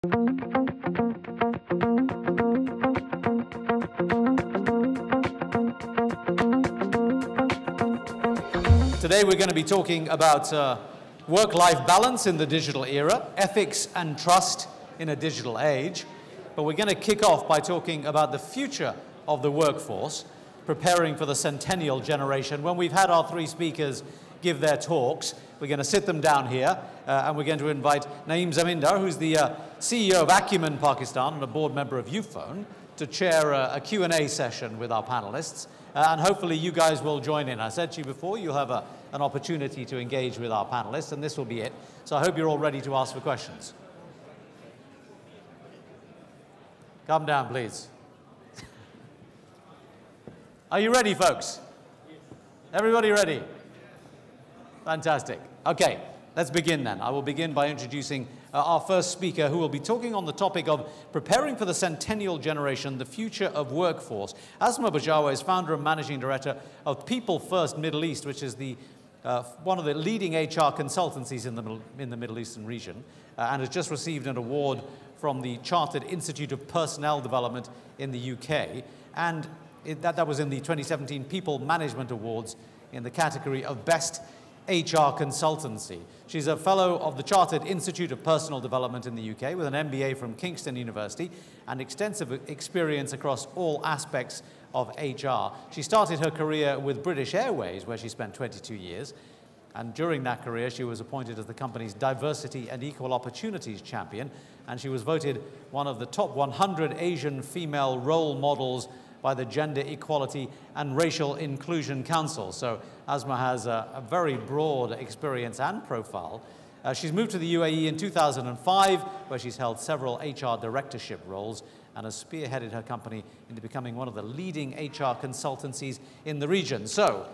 Today we're going to be talking about work-life balance in the digital era, ethics and trust in a digital age. But we're going to kick off by talking about the future of the workforce, preparing for the centennial generation. When we've had our three speakers give their talks, we're going to sit them down here and we're going to invite Naeem Zamindar, who's the CEO of Acumen Pakistan and a board member of Uphone, to chair a Q&A session with our panelists. And hopefully you guys will join in. I said to you before, you'll have an opportunity to engage with our panelists, and this will be it. So I hope you're all ready to ask for questions. Come down, please. Are you ready, folks? Everybody ready? Fantastic. Okay, let's begin then. I will begin by introducing our first speaker, who will be talking on the topic of preparing for the centennial generation, the future of workforce. Asma Bajawa is founder and managing director of PeopleFirst Middle East, which is one of the leading HR consultancies in the Middle Eastern region, and has just received an award from the Chartered Institute of Personnel Development in the UK, and that was in the 2017 People Management Awards in the category of Best HR Consultancy. She's a fellow of the Chartered Institute of Personal Development in the UK with an MBA from Kingston University and extensive experience across all aspects of HR. She started her career with British Airways, where she spent 22 years. And during that career, she was appointed as the company's Diversity and Equal Opportunities Champion. And she was voted one of the top 100 Asian female role models by the Gender Equality and Racial Inclusion Council. So Asma has a very broad experience and profile. She's moved to the UAE in 2005, where she's held several HR directorship roles and has spearheaded her company into becoming one of the leading HR consultancies in the region. So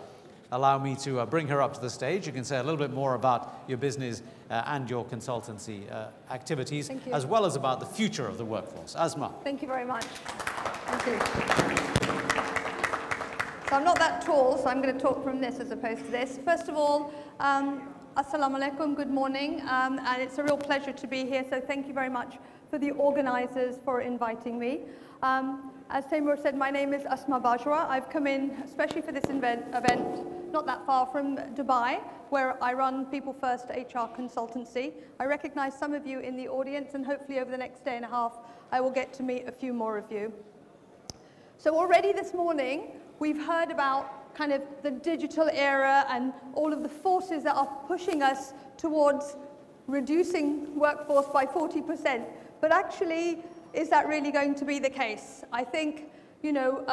allow me to bring her up to the stage. You can say a little bit more about your business and your consultancy activities, as well as about the future of the workforce. Asma. Thank you very much. Thank you. So I'm not that tall, so I'm going to talk from this as opposed to this. First of all, assalamu alaikum, good morning, and it's a real pleasure to be here, so thank you very much for the organizers for inviting me. As Taimur said, my name is Asma Bajawa. I've come in, especially for this event, not that far from Dubai, where I run PeopleFirst HR Consultancy. I recognize some of you in the audience, and hopefully over the next day and a half, I will get to meet a few more of you. So already this morning, we've heard about kind of the digital era and all of the forces that are pushing us towards reducing workforce by 40%. But actually, is that really going to be the case? I think, you know,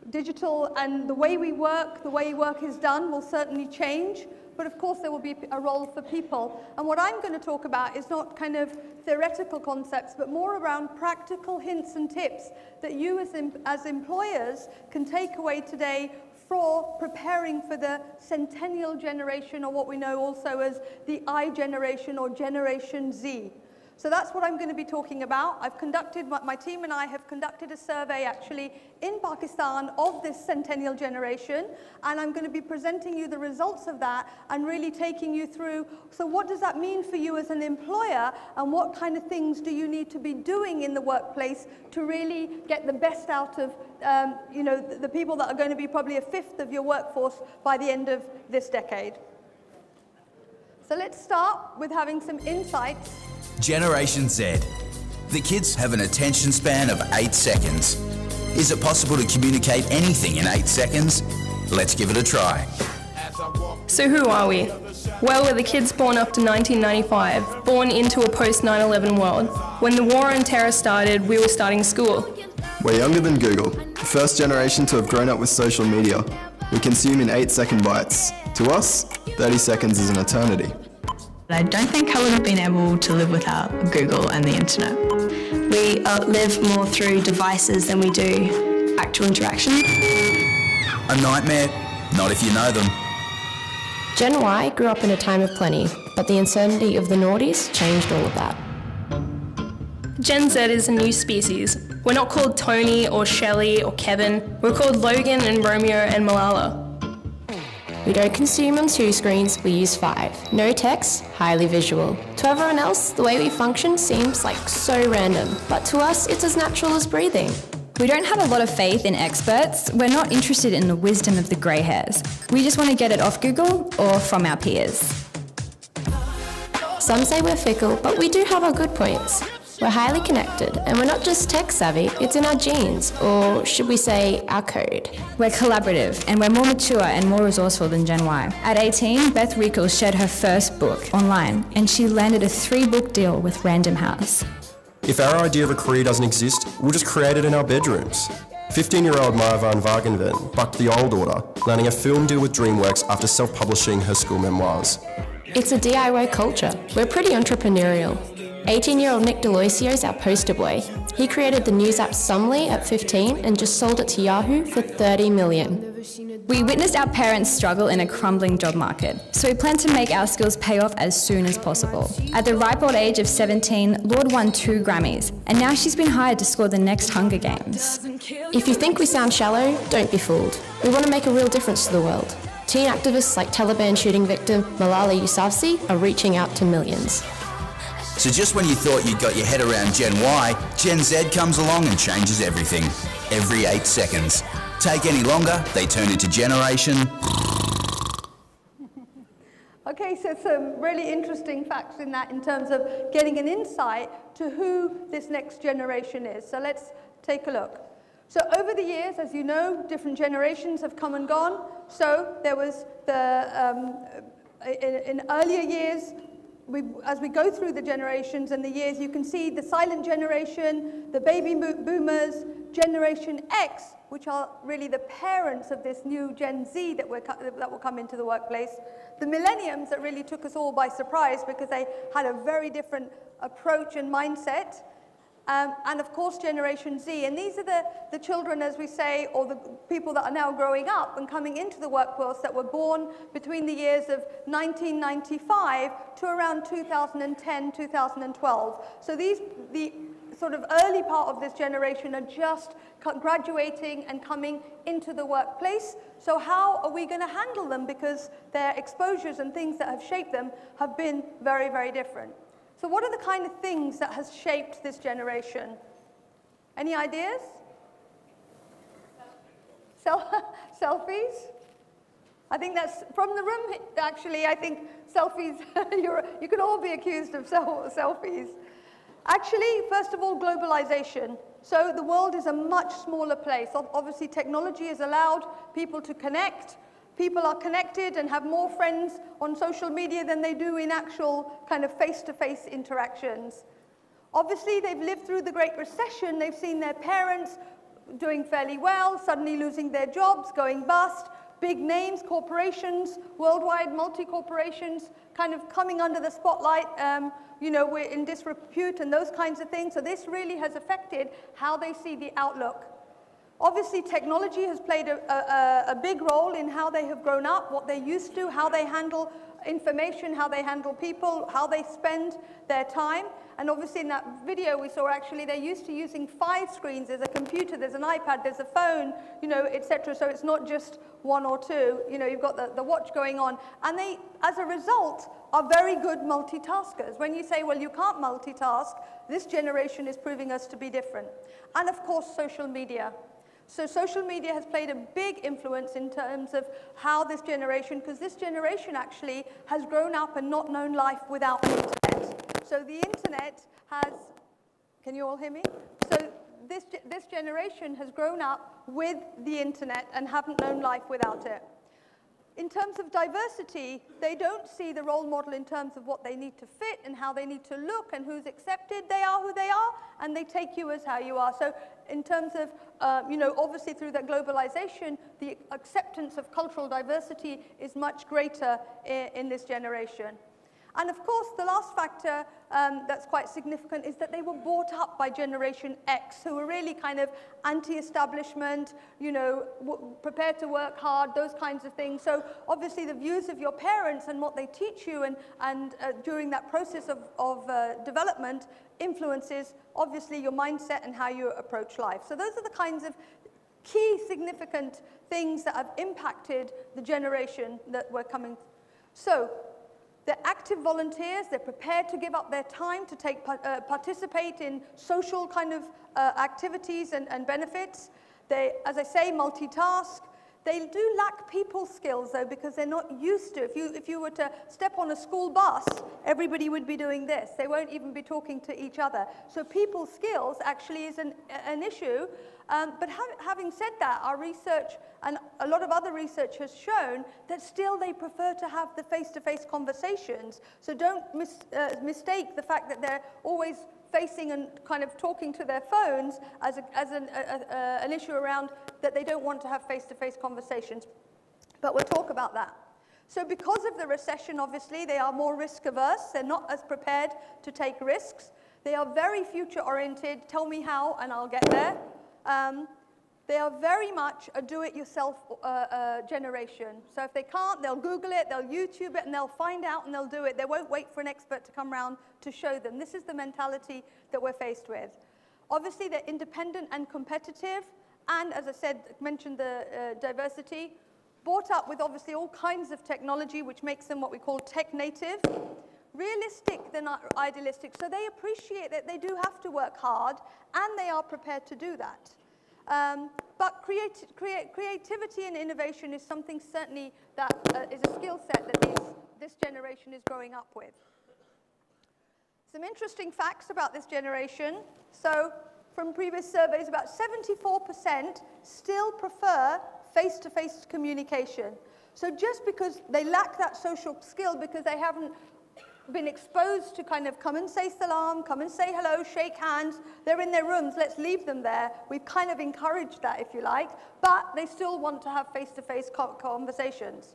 digital and the way work is done will certainly change. But of course, there will be a role for people. And what I'm going to talk about is not kind of theoretical concepts, but more around practical hints and tips that you as employers can take away today for preparing for the centennial generation, or what we know also as the I generation or Generation Z. So that's what I'm going to be talking about. My team and I have conducted a survey actually in Pakistan of this centennial generation, and I'm going to be presenting you the results of that and really taking you through, so what does that mean for you as an employer, and what kind of things do you need to be doing in the workplace to really get the best out of you know, the people that are going to be probably a fifth of your workforce by the end of this decade. So let's start with having some insights. Generation Z. The kids have an attention span of 8 seconds. Is it possible to communicate anything in 8 seconds? Let's give it a try. So who are we? Well, we're the kids born after 1995, born into a post-9/11 world. When the war on terror started, we were starting school. We're younger than Google, the first generation to have grown up with social media. We consume in 8-second bites. To us, 30 seconds is an eternity. I don't think I would have been able to live without Google and the internet. We live more through devices than we do actual interaction. A nightmare? Not if you know them. Gen Y grew up in a time of plenty, but the uncertainty of the noughties changed all of that. Gen Z is a new species. We're not called Tony or Shelley or Kevin. We're called Logan and Romeo and Malala. We don't consume on 2 screens, we use 5. No text, highly visual. To everyone else, the way we function seems like so random, but to us, it's as natural as breathing. We don't have a lot of faith in experts. We're not interested in the wisdom of the grey hairs. We just want to get it off Google or from our peers. Some say we're fickle, but we do have our good points. We're highly connected, and we're not just tech savvy, it's in our genes, or should we say, our code. We're collaborative, and we're more mature and more resourceful than Gen Y. At 18, Beth Rickles shared her first book online, and she landed a 3-book deal with Random House. If our idea of a career doesn't exist, we'll just create it in our bedrooms. 15-year-old Maya van Wagenven bucked the old order, landing a film deal with DreamWorks after self-publishing her school memoirs. It's a DIY culture. We're pretty entrepreneurial. 18-year-old Nick Deloisio is our poster boy. He created the news app Sumly at 15 and just sold it to Yahoo for $30 million. We witnessed our parents struggle in a crumbling job market, so we plan to make our skills pay off as soon as possible. At the ripe old age of 17, Lord won 2 Grammys, and now she's been hired to score the next Hunger Games. If you think we sound shallow, don't be fooled. We want to make a real difference to the world. Teen activists like Taliban shooting victim Malala Yousafzai are reaching out to millions. So just when you thought you'd got your head around Gen Y, Gen Z comes along and changes everything. Every 8 seconds. Take any longer, they turn into Generation. Okay, so some really interesting facts in that in terms of getting an insight to who this next generation is. So let's take a look. So over the years, as you know, different generations have come and gone. So there was in earlier years, as we go through the generations and the years, you can see the silent generation, the baby boomers, Generation X, which are really the parents of this new Gen Z that will come into the workplace, the millenniums that really took us all by surprise because they had a very different approach and mindset, and of course Generation Z. And these are the children, as we say, or the people that are now growing up and coming into the workforce that were born between the years of 1995 to around 2010, 2012. So the sort of early part of this generation are just graduating and coming into the workplace. So how are we going to handle them? Because their exposures and things that have shaped them have been very, very different. So what are the kind of things that has shaped this generation? Any ideas? Selfies? I think that's from the room, actually. I think selfies, you can all be accused of selfies. Actually, first of all, globalization. So the world is a much smaller place. Obviously, technology has allowed people to connect. People are connected and have more friends on social media than they do in actual kind of face-to-face interactions. Obviously, they've lived through the Great Recession. They've seen their parents doing fairly well, suddenly losing their jobs, going bust, big names, corporations, worldwide multi-corporations, kind of coming under the spotlight, you know, we're in disrepute and those kinds of things. So this really has affected how they see the outlook. Obviously, technology has played a big role in how they have grown up, what they're used to, how they handle information, how they handle people, how they spend their time. And obviously in that video we saw, actually they're used to using 5 screens. There's a computer, there's an iPad, there's a phone, you know, etc. So it's not just 1 or 2. You know, you've got the watch going on. And they, as a result, are very good multitaskers. When you say, well, you can't multitask, this generation is proving us to be different. And of course, social media. So social media has played a big influence in terms of how this generation, because this generation actually has grown up and not known life without the internet. So the internet has, can you all hear me? So this generation has grown up with the internet and haven't known life without it. In terms of diversity, they don't see the role model in terms of what they need to fit and how they need to look and who's accepted. They are who they are, and they take you as how you are. So in terms of, you know, obviously through that globalization, the acceptance of cultural diversity is much greater in this generation. And of course, the last factor that's quite significant is that they were brought up by Generation X, who were really kind of anti-establishment, you know, prepared to work hard, those kinds of things. So obviously the views of your parents and what they teach you and during that process of development influences, obviously, your mindset and how you approach life. So those are the kinds of key significant things that have impacted the generation that we're coming. So they're active volunteers, they're prepared to give up their time to participate in social kind of activities and benefits. They, as I say, multitask. They do lack people skills, though, because they're not used to. If you were to step on a school bus, everybody would be doing this. They won't even be talking to each other. So people skills actually is an issue. But having said that, our research and a lot of other research has shown that still they prefer to have the face-to-face conversations. So don't mistake the fact that they're always facing and kind of talking to their phones as an issue around that they don't want to have face-to-face conversations. But we'll talk about that. So because of the recession, obviously, they are more risk-averse. They're not as prepared to take risks. They are very future-oriented. Tell me how, and I'll get there. They are very much a do-it-yourself generation. So if they can't, they'll Google it, they'll YouTube it, and they'll find out and they'll do it. They won't wait for an expert to come around to show them. This is the mentality that we're faced with. Obviously, they're independent and competitive, and as I said, mentioned the diversity, brought up with obviously all kinds of technology, which makes them what we call tech native. Realistic, they're not idealistic, so they appreciate that they do have to work hard, and they are prepared to do that. But creativity and innovation is something certainly that is a skill set that this generation is growing up with. Some interesting facts about this generation. So from previous surveys, about 74% still prefer face-to-face communication. So just because they lack that social skill, because they haven't been exposed to kind of come and say salam, come and say hello, shake hands, they're in their rooms, let's leave them there. We've kind of encouraged that, if you like, but they still want to have face-to-face conversations.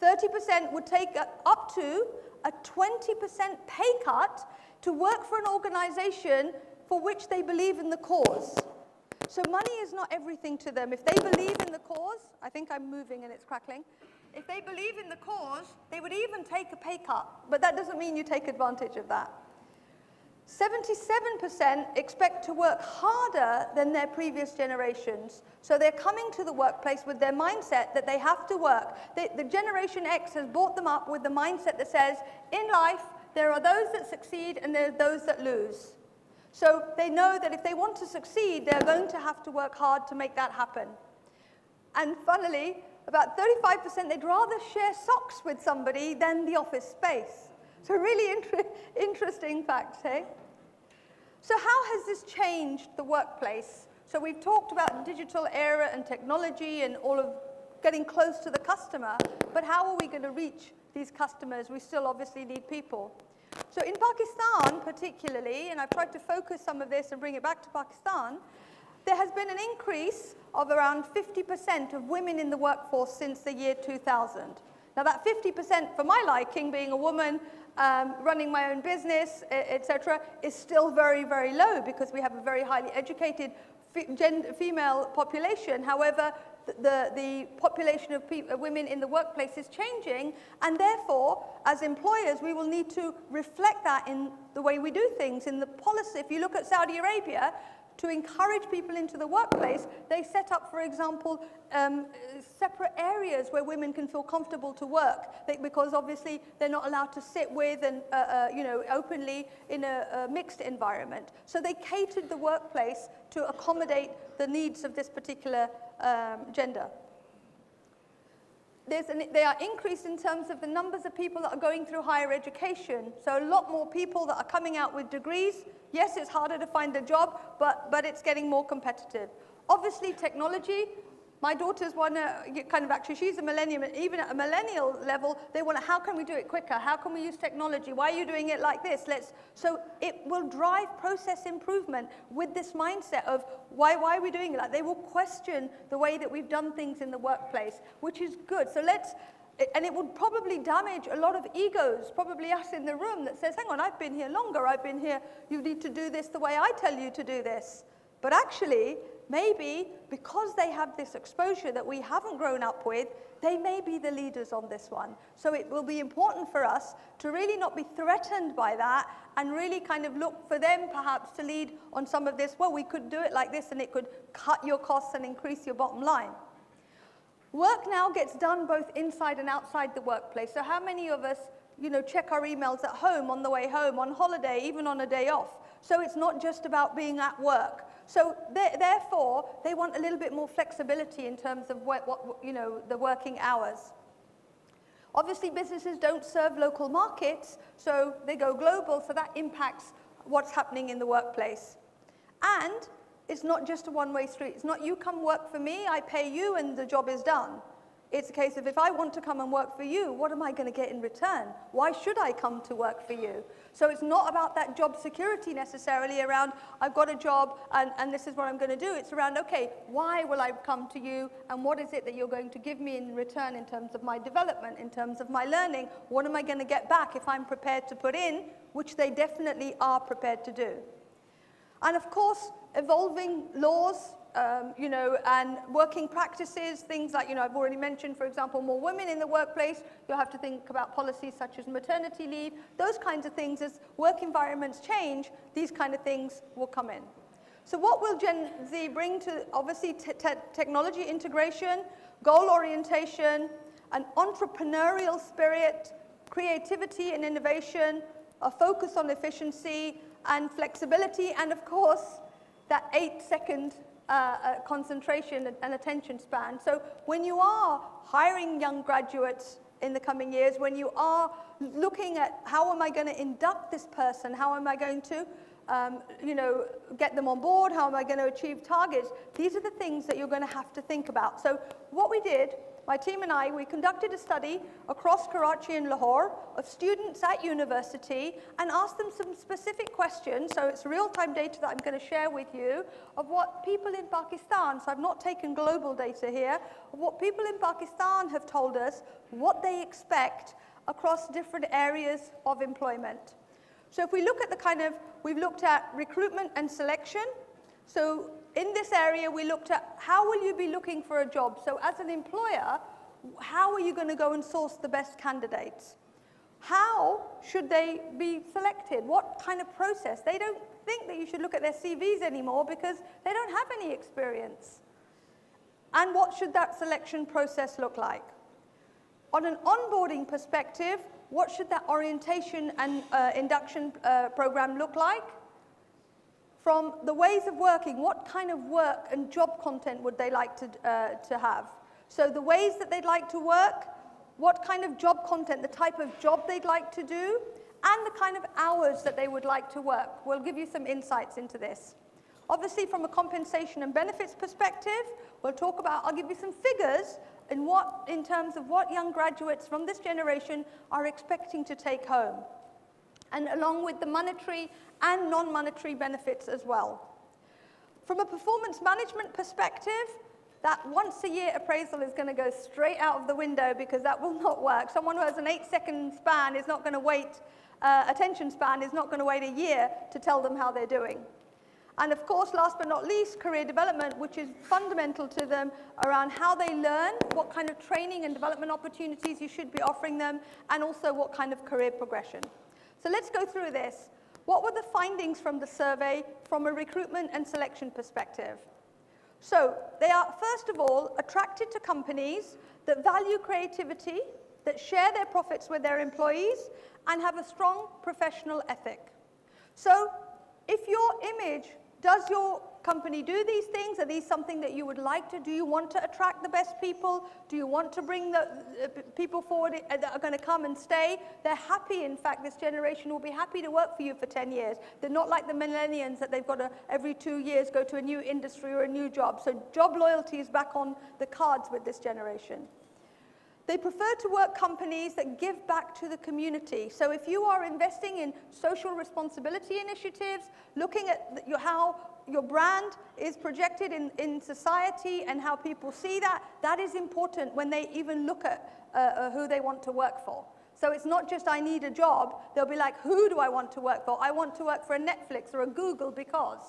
30% would take up to a 20% pay cut to work for an organization for which they believe in the cause. So money is not everything to them. If they believe in the cause, I think I'm moving and it's crackling. If they believe in the cause, they would even take a pay cut, but that doesn't mean you take advantage of that. 77% expect to work harder than their previous generations. So they're coming to the workplace with their mindset that they have to work. The Generation X has brought them up with the mindset that says, in life, there are those that succeed and there are those that lose. So they know that if they want to succeed, they're going to have to work hard to make that happen. And funnily, about 35% they'd rather share socks with somebody than the office space. So really interesting facts, hey? So how has this changed the workplace? So we've talked about digital era and technology and all of getting close to the customer, but how are we going to reach these customers? We still obviously need people. So in Pakistan particularly, and I've tried to focus some of this and bring it back to Pakistan, there has been an increase of around 50% of women in the workforce since the year 2000. Now that 50% for my liking, being a woman, running my own business, etc., is still very, very low because we have a very highly educated female population. However, the population of women in the workplace is changing, and therefore, as employers, we will need to reflect that in the way we do things, in the policy. If you look at Saudi Arabia, to encourage people into the workplace, they set up, for example, separate areas where women can feel comfortable to work, because obviously they're not allowed to sit with and openly in a mixed environment. So they catered the workplace to accommodate the needs of this particular gender. They are increased in terms of the numbers of people that are going through higher education. So a lot more people that are coming out with degrees. Yes, it's harder to find a job, but it's getting more competitive. Obviously, technology. My daughters want to kind of actually, she's a millennium, and even at a millennial level, they want to, how can we do it quicker? How can we use technology? Why are you doing it like this? So it will drive process improvement with this mindset of why are we doing it like? They will question the way that we've done things in the workplace, which is good. So and it would probably damage a lot of egos, probably us in the room that says, hang on, I've been here longer, I've been here, you need to do this the way I tell you to do this. But actually, maybe because they have this exposure that we haven't grown up with, they may be the leaders on this one. So it will be important for us to really not be threatened by that and really kind of look for them perhaps to lead on some of this. Well, we could do it like this and it could cut your costs and increase your bottom line. Work now gets done both inside and outside the workplace. So how many of us, check our emails at home, on the way home, on holiday, even on a day off? So it's not just about being at work. So therefore, they want a little bit more flexibility in terms of the working hours. Obviously, businesses don't serve local markets, so they go global, so that impacts what's happening in the workplace. And it's not just a one-way street. It's not you come work for me, I pay you, and the job is done. It's a case of if I want to come and work for you, what am I going to get in return? Why should I come to work for you? So it's not about that job security necessarily around, I've got a job and this is what I'm going to do. It's around, okay, why will I come to you and what is it that you're going to give me in return in terms of my development, in terms of my learning? What am I going to get back if I'm prepared to put in, which they definitely are prepared to do. And of course, evolving laws, and working practices, things like, I've already mentioned, for example, more women in the workplace. You'll have to think about policies such as maternity leave, those kinds of things. As work environments change, these kind of things will come in. So what will Gen Z bring to, obviously, technology integration, goal orientation, an entrepreneurial spirit, creativity and innovation, a focus on efficiency and flexibility, and of course, that 8-second concentration and attention span. So when you are hiring young graduates in the coming years, when you are looking at how am I going to induct this person, how am I going to get them on board, how am I going to achieve targets, these are the things that you're going to have to think about. So what we did, my team and I, we conducted a study across Karachi and Lahore of students at university and asked them some specific questions. So it's real-time data that I'm going to share with you of what people in Pakistan, so I've not taken global data here, of what people in Pakistan have told us, what they expect across different areas of employment. So if we look at we've looked at recruitment and selection. So in this area, we looked at how will you be looking for a job? So as an employer, how are you going to go and source the best candidates? How should they be selected? What kind of process? They don't think that you should look at their CVs anymore because they don't have any experience. And what should that selection process look like? On an onboarding perspective, what should that orientation and induction program look like? From the ways of working, what kind of work and job content would they like to have? So the ways that they'd like to work, what kind of job content, the type of job they'd like to do, and the kind of hours that they would like to work. We'll give you some insights into this. Obviously, from a compensation and benefits perspective, we'll talk about, I'll give you some figures in terms of what young graduates from this generation are expecting to take home, and along with the monetary and non-monetary benefits as well. From a performance management perspective, that once-a-year appraisal is going to go straight out of the window because that will not work. Someone who has an 8-second span is not going to wait, attention span is not going to wait a year to tell them how they're doing. And of course, last but not least, career development, which is fundamental to them around how they learn, what kind of training and development opportunities you should be offering them, and also what kind of career progression. So let's go through this. What were the findings from the survey from a recruitment and selection perspective? So they are, first of all, attracted to companies that value creativity, that share their profits with their employees, and have a strong professional ethic. So if your image, does your company do these things? Are these something that you would like to do? You want to attract the best people? Do you want to bring the people forward that are going to come and stay? They're happy, in fact, this generation will be happy to work for you for 10 years. They're not like the millennials that they've got to, every 2 years, go to a new industry or a new job. So job loyalty is back on the cards with this generation. They prefer to work companies that give back to the community. So if you are investing in social responsibility initiatives, looking at how your brand is projected in society and how people see that, that is important when they even look at who they want to work for. So it's not just I need a job, they'll be like, who do I want to work for? I want to work for a Netflix or a Google because.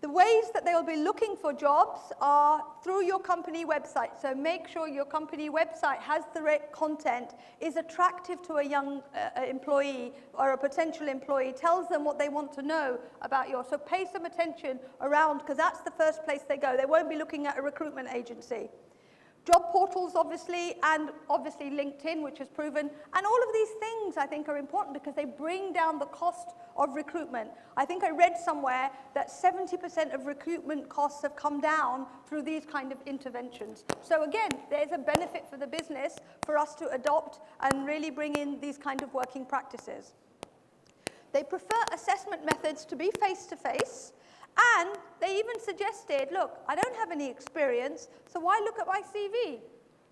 The ways that they will be looking for jobs are through your company website. So make sure your company website has the right content, is attractive to a young employee or a potential employee, tells them what they want to know about yours. So pay some attention around, because that's the first place they go. They won't be looking at a recruitment agency. Job portals, obviously, and obviously LinkedIn, which is proven. And all of these things, I think, are important because they bring down the cost of recruitment. I think I read somewhere that 70% of recruitment costs have come down through these kind of interventions. So again, there's a benefit for the business for us to adopt and really bring in these kind of working practices. They prefer assessment methods to be face-to-face. And they even suggested, look, I don't have any experience, so why look at my CV?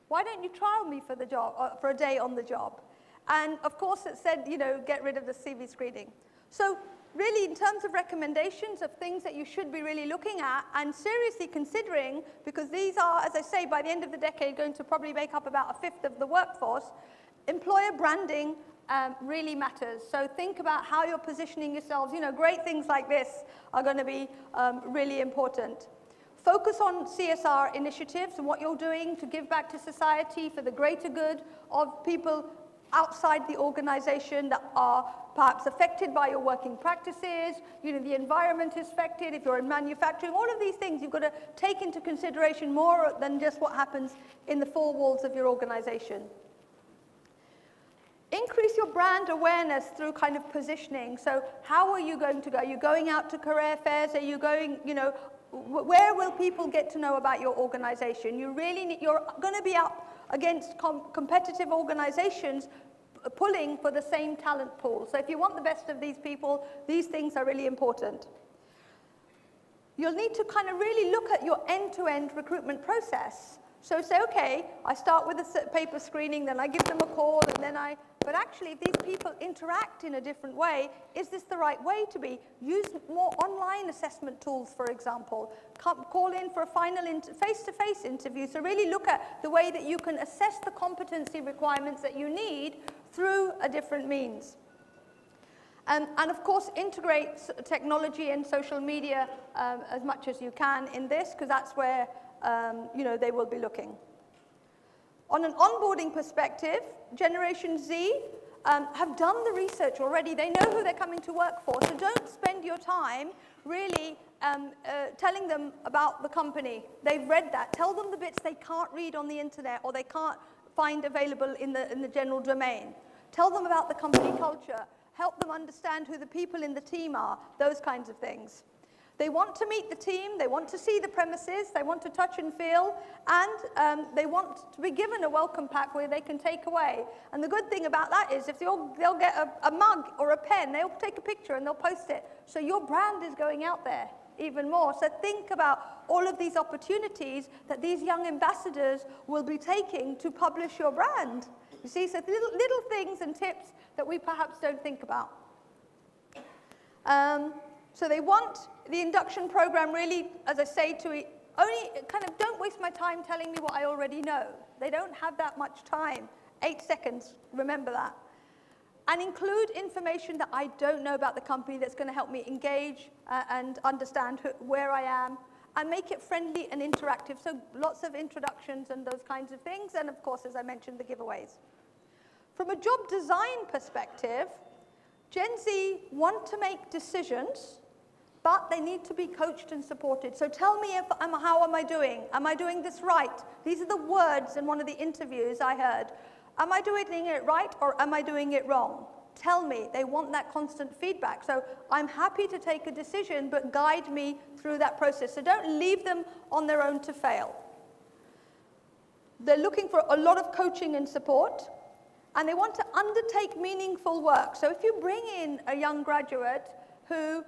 Why don't you trial me for the job, for a day on the job? And of course it said, you know, get rid of the CV screening. So really, in terms of recommendations of things that you should be really looking at and seriously considering, because these are, as I say, by the end of the decade, going to probably make up about 1/5 of the workforce, employer branding really matters. So think about how you're positioning yourselves. You know, great things like this are going to be really important. Focus on CSR initiatives and what you're doing to give back to society for the greater good of people outside the organization that are perhaps affected by your working practices. You know, the environment is affected. If you're in manufacturing, all of these things you've got to take into consideration more than just what happens in the four walls of your organization. Increase your brand awareness through kind of positioning. So how are you going to go? Are you going out to career fairs? Are you going, you know, where will people get to know about your organization? You really need, you're going to be up against competitive organizations pulling for the same talent pool. So if you want the best of these people, these things are really important. You'll need to kind of really look at your end-to-end recruitment process. So say, okay, I start with a paper screening, then I give them a call, and then but actually if these people interact in a different way, is this the right way to be? Use more online assessment tools, for example. Call in for a final face-to-face interview. So really look at the way that you can assess the competency requirements that you need through a different means. And of course, integrate technology and social media as much as you can in this, because that's where you know, they will be looking. On an onboarding perspective, Generation Z have done the research already. They know who they're coming to work for. So don't spend your time really telling them about the company. They've read that. Tell them the bits they can't read on the internet or they can't find available in the general domain. Tell them about the company culture. Help them understand who the people in the team are, those kinds of things. They want to meet the team, they want to see the premises, they want to touch and feel, and they want to be given a welcome pack where they can take away. And the good thing about that is if they'll get a mug or a pen, they'll take a picture and they'll post it. So your brand is going out there even more. So think about all of these opportunities that these young ambassadors will be taking to publish your brand. You see, so little things and tips that we perhaps don't think about. So they want the induction program really, as I say, to only kind of don't waste my time telling me what I already know. They don't have that much time. 8 seconds, remember that. And include information that I don't know about the company that's going to help me engage and understand where I am, and make it friendly and interactive. So lots of introductions and those kinds of things, and of course, as I mentioned, the giveaways. From a job design perspective, Gen Z want to make decisions, but they need to be coached and supported. So tell me how am I doing? Am I doing this right? These are the words in one of the interviews I heard. Am I doing it right or am I doing it wrong? Tell me. They want that constant feedback. So I'm happy to take a decision, but guide me through that process. So don't leave them on their own to fail. They're looking for a lot of coaching and support, and they want to undertake meaningful work. So if you bring in a young graduate who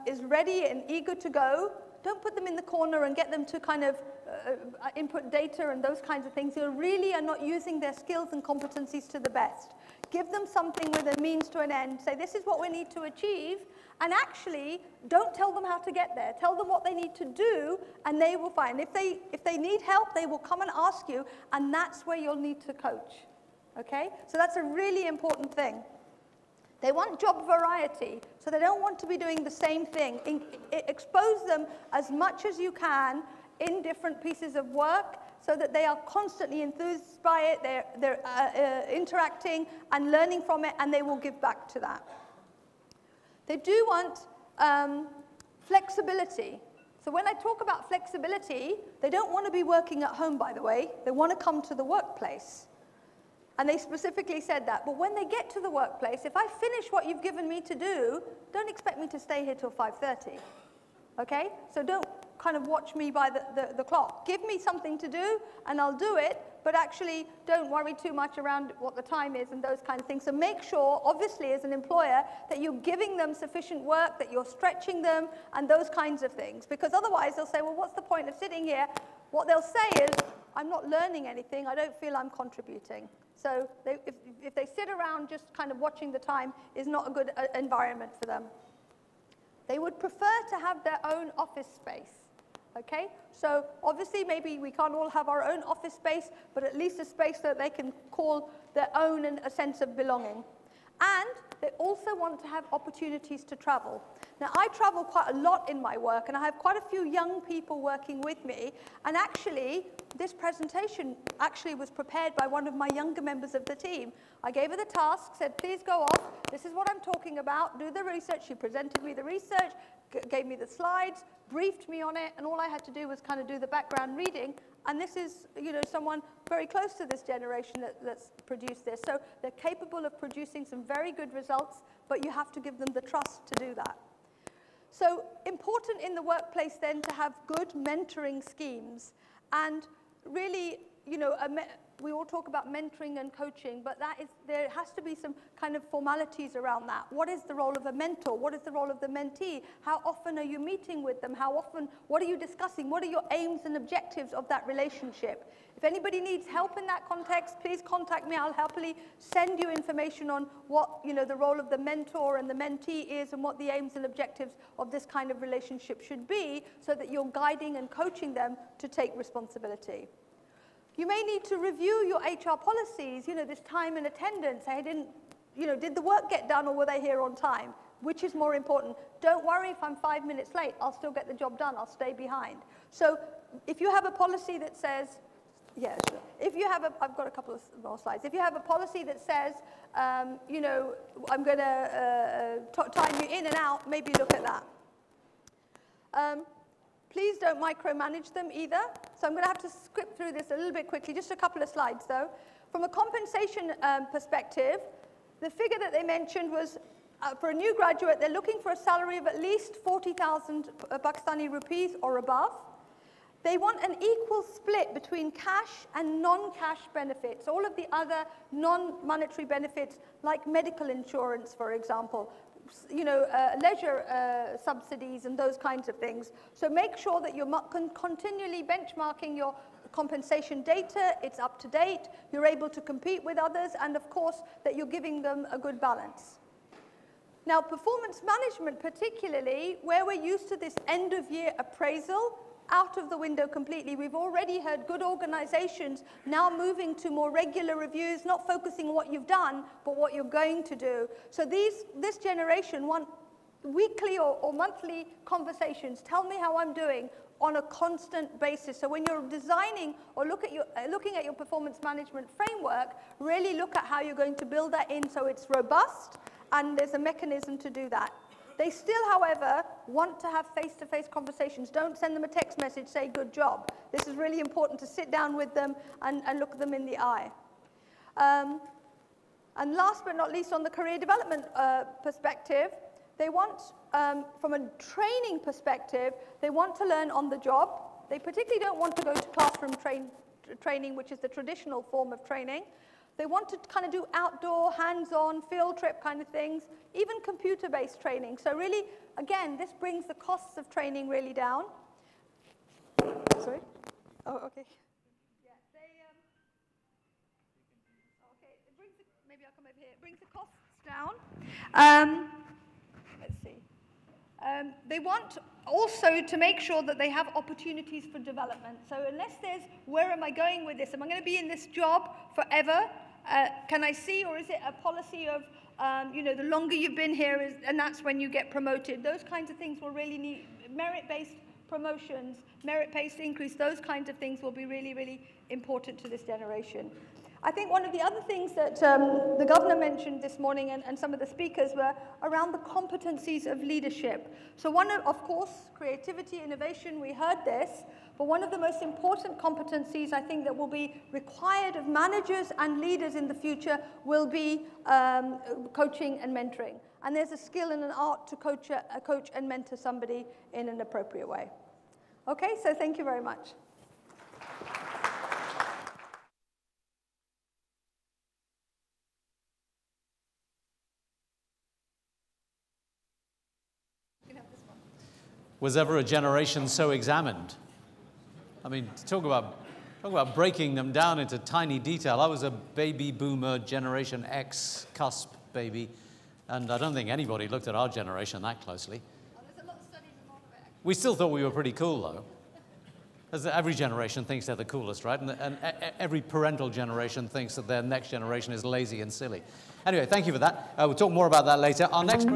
is ready and eager to go, don't put them in the corner and get them to kind of input data and those kinds of things. They really are not using their skills and competencies to the best. Give them something with a means to an end. Say, this is what we need to achieve, and actually, don't tell them how to get there. Tell them what they need to do, and they will find. If they need help, they will come and ask you, and that's where you'll need to coach. Okay? So that's a really important thing. They want job variety, so they don't want to be doing the same thing. Expose them as much as you can in different pieces of work so that they are constantly enthused by it, they're interacting and learning from it, and they will give back to that. They do want flexibility. So when I talk about flexibility, they don't want to be working at home, by the way. They want to come to the workplace. And they specifically said that. But when they get to the workplace, if I finish what you've given me to do, don't expect me to stay here till 5:30. Okay? So don't kind of watch me by the clock. Give me something to do, and I'll do it. But actually, don't worry too much around what the time is and those kind of things. So make sure, obviously, as an employer, that you're giving them sufficient work, that you're stretching them, and those kinds of things. Because otherwise, they'll say, well, what's the point of sitting here? What they'll say is, I'm not learning anything. I don't feel I'm contributing. So if they sit around just kind of watching the time, is not a good environment for them. They would prefer to have their own office space. Okay? So obviously maybe we can't all have our own office space, but at least a space that they can call their own and a sense of belonging. And they also want to have opportunities to travel. Now, I travel quite a lot in my work, and I have quite a few young people working with me. And actually, this presentation actually was prepared by one of my younger members of the team. I gave her the task, said, please go off. This is what I'm talking about. Do the research. She presented me the research, gave me the slides, briefed me on it, and all I had to do was kind of do the background reading. And this is, you know, someone very close to this generation that's produced this. So they're capable of producing some very good results, but you have to give them the trust to do that. So important in the workplace then to have good mentoring schemes. And really, you know, we all talk about mentoring and coaching, but there has to be some kind of formalities around that. What is the role of a mentor? What is the role of the mentee? How often are you meeting with them? How often, what are you discussing? What are your aims and objectives of that relationship? If anybody needs help in that context, please contact me. I'll happily send you information on what, you know, the role of the mentor and the mentee is and what the aims and objectives of this kind of relationship should be so that you're guiding and coaching them to take responsibility. You may need to review your HR policies, you know, this time and attendance. I didn't, you know, did the work get done or were they here on time? Which is more important? Don't worry if I'm 5 minutes late, I'll still get the job done, I'll stay behind. So if you have a policy that says, yeah, sure. If you have I've got a couple of more slides. If you have a policy that says, you know, I'm going to time you in and out, maybe look at that. Please don't micromanage them either. So I'm going to have to skip through this a little bit quickly, just a couple of slides though. From a compensation perspective, the figure that they mentioned was for a new graduate, they're looking for a salary of at least 40,000 Pakistani rupees or above. They want an equal split between cash and non-cash benefits, all of the other non-monetary benefits like medical insurance, for example, you know, leisure subsidies and those kinds of things. So make sure that you're continually benchmarking your compensation data, it's up to date, you're able to compete with others, and of course that you're giving them a good balance. Now, performance management particularly, where we're used to this end-of-year appraisal, out of the window completely. We've already heard good organizations now moving to more regular reviews, not focusing on what you've done, but what you're going to do. So this generation want weekly or monthly conversations. Tell me how I'm doing on a constant basis. So when you're designing or looking at your performance management framework, really look at how you're going to build that in so it's robust and there's a mechanism to do that. They still, however, want to have face-to-face conversations. Don't send them a text message, say, good job. This is really important to sit down with them and look them in the eye. And last but not least, on the career development perspective, they want, from a training perspective, they want to learn on the job. They particularly don't want to go to classroom training, which is the traditional form of training. They want to kind of do outdoor, hands-on, field trip kind of things, even computer-based training. So really, again, this brings the costs of training really down. Sorry? Oh, okay. Yeah, okay, it brings maybe I'll come over here. It brings the costs down. Let's see. They want also to make sure that they have opportunities for development. So unless there's, where am I going with this? Am I going to be in this job forever? Can I see, or is it a policy of You know, the longer you've been here, and that's when you get promoted. Those kinds of things will really need merit-based promotions, merit-based increase. Those kinds of things will be really, really important to this generation. I think one of the other things that the governor mentioned this morning and some of the speakers were around the competencies of leadership. So of course, creativity, innovation, we heard this, but one of the most important competencies I think that will be required of managers and leaders in the future will be coaching and mentoring. And there's a skill and an art to coach and mentor somebody in an appropriate way. Okay, so thank you very much. Was ever a generation so examined? I mean, talk about breaking them down into tiny detail. I was a baby boomer Generation X cusp baby, and I don't think anybody looked at our generation that closely. There's a lot of studies and all of it. We still thought we were pretty cool, though. As every generation thinks they're the coolest, right? And every parental generation thinks that their next generation is lazy and silly. Anyway, thank you for that. We'll talk more about that later. Our next